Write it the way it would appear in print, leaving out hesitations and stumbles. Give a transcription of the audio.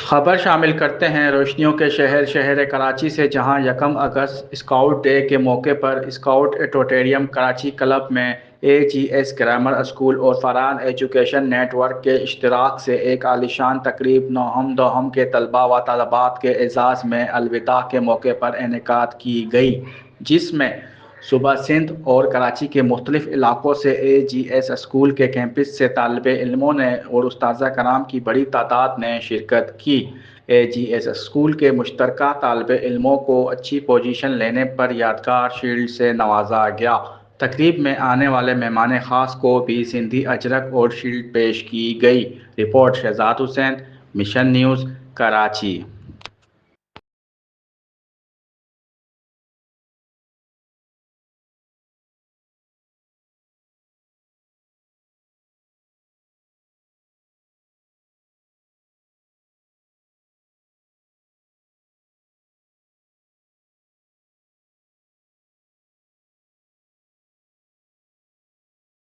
خبر شامل کرتے ہیں روشنیوں کے شہر کراچی سے، جہاں یکم اگست اسکاؤٹ ڈے کے موقع پر اسکاؤٹ ایڈیٹوریم کراچی کلب میں اے جی ایس گرامر اسکول اور فرحان ایجوکیشن نیٹ ورک کے اشتراک سے ایک عالیشان تقریب نهم دوہم کے طلباء و طالبات کے اعزاز میں الوداع کے موقع پر انعقاد کی گئی، جس میں صوبہ سندھ اور کراچی کے مختلف علاقوں سے اے جی ایس اسکول کے کیمپس سے طالب علموں نے اور اساتذہ کرام کی بڑی تعداد نے شرکت کی۔ اے جی ایس اسکول کے مشترکہ طالب علموں کو اچھی پوزیشن لینے پر یادگار شیلڈ سے نوازا گیا۔ تقریب میں آنے والے مہمان خاص کو بھی سندھی اجرک اور شیلڈ پیش کی گئی۔ رپورٹ شہزاد حسین، مشن نیوز، کراچی۔